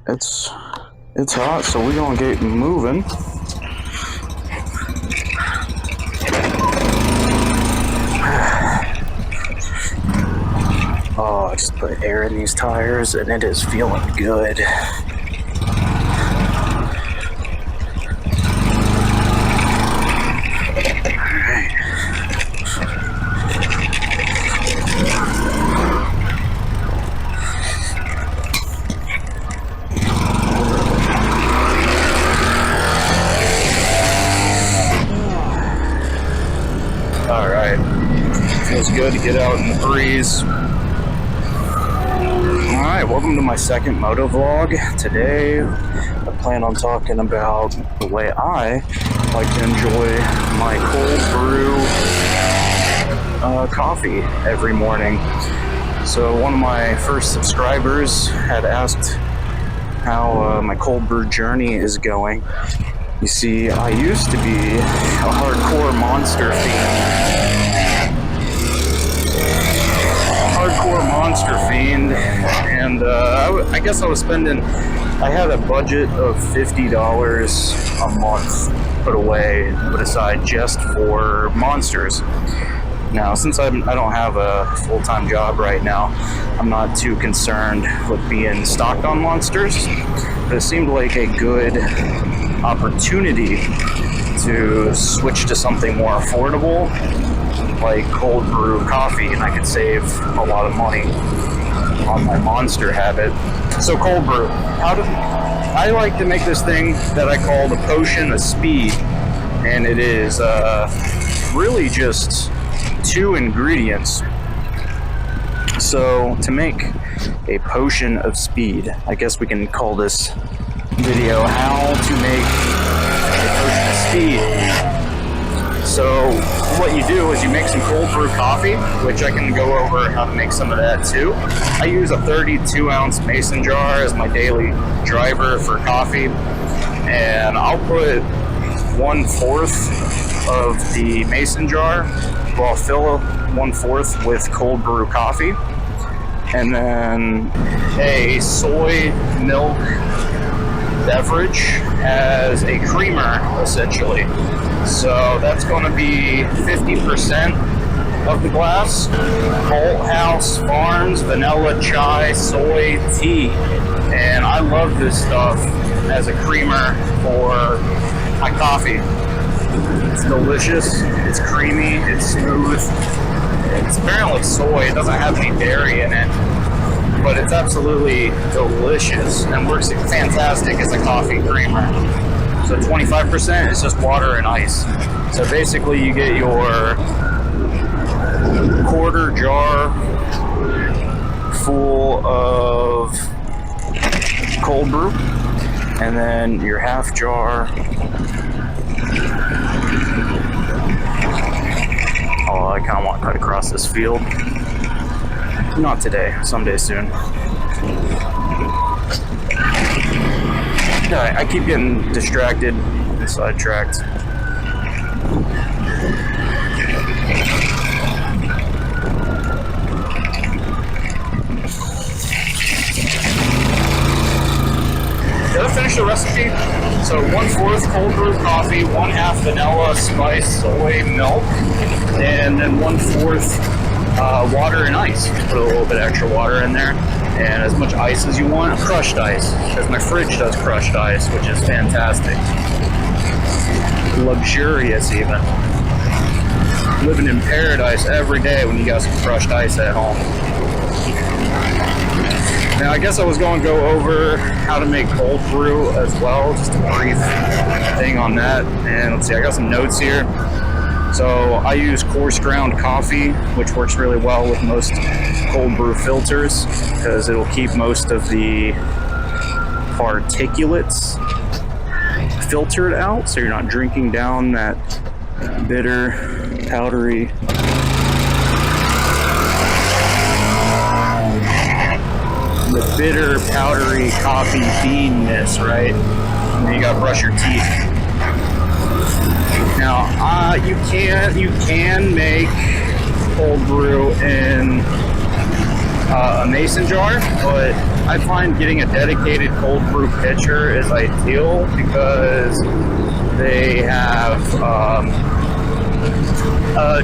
It's hot, so we're gonna get moving. Oh, I just put air in these tires and it is feeling good. Alright, feels good to get out in the breeze. Alright, welcome to my second motovlog. Today, I plan on talking about the way I like to enjoy my cold brew coffee every morning. So one of my first subscribers had asked how my cold brew journey is going. You see, I used to be a hardcore Monster fiend, and I guess I was spending, I had a budget of $50 a month put aside just for Monsters. Now, since I don't have a full-time job right now, I'm not too concerned with being stocked on Monsters, but it seemed like a good opportunity to switch to something more affordable like cold brew coffee, and I could save a lot of money on my Monster habit. So cold brew, I like to make this thing that I call the potion of speed, and it is really just 2 ingredients. So to make a potion of speed, I guess we can call this video how to make a potion of speed. So what you do is you make some cold brew coffee, which I can go over how to make some of that too. I use a 32-ounce mason jar as my daily driver for coffee, and I'll put 1/4 of the mason jar, well, I'll fill 1/4 with cold brew coffee, and then a soy milk beverage as a creamer, essentially. So that's going to be 50% of the glass. Bolthouse Farms vanilla chai soy tea, and I love this stuff as a creamer for my coffee. It's delicious, it's creamy, it's smooth. It's apparently soy, it doesn't have any dairy in it, but it's absolutely delicious and works fantastic as a coffee creamer. So 25% is just water and ice. So basically you get your 1/4 jar full of cold brew, and then your 1/2 jar. Oh, I kind of want to cut across this field. Not today, someday soon. I keep getting distracted and sidetracked. Did I finish the recipe? So 1/4 cold brew coffee, 1/2 vanilla spice soy milk, and then 1/4 water and ice. Put a little bit extra water in there, and as much ice as you want. Crushed ice, because my fridge does crushed ice, which is fantastic. Luxurious even. Living in paradise every day when you got some crushed ice at home. Now I guess I was going to go over how to make cold brew as well, just a brief thing on that. And let's see, I got some notes here. So I use coarse ground coffee, which works really well with most cold brew filters because it'll keep most of the particulates filtered out, so you're not drinking down that bitter, powdery coffee beanness, right? And then you gotta brush your teeth. Now, you can make cold brew in a mason jar, but I find getting a dedicated cold brew pitcher is ideal because they have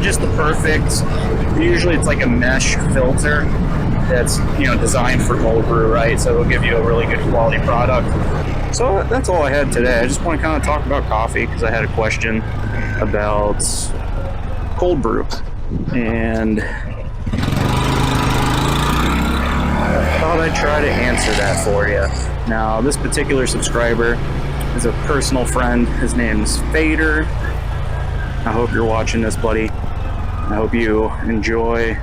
just the perfect, usually it's like a mesh filter that's, you know, designed for cold brew, right? So it'll give you a really good quality product. So that's all I had today. I just want to kind of talk about coffee because I had a question about cold brew, and I thought I'd try to answer that for you. Now, this particular subscriber is a personal friend. His name's Fader. I hope you're watching this, buddy. I hope you enjoy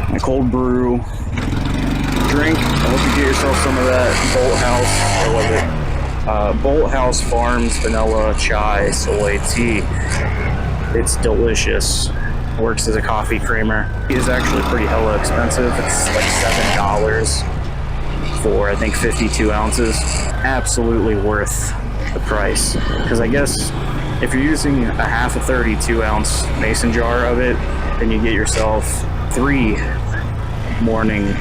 my cold brew drink. I hope you get yourself some of that Bolthouse, or was it Bolthouse Farms Vanilla Chai Soy Tea. It's delicious. Works as a coffee creamer. It is actually pretty hella expensive. It's like $7 for, I think, 52 ounces. Absolutely worth the price. Because I guess if you're using a half a 32 ounce mason jar of it, then you get yourself 3 morning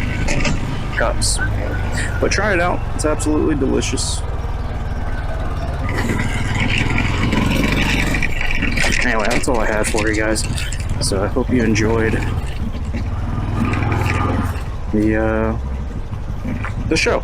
cups. But try it out. It's absolutely delicious. Anyway, that's all I had for you guys. So I hope you enjoyed the show.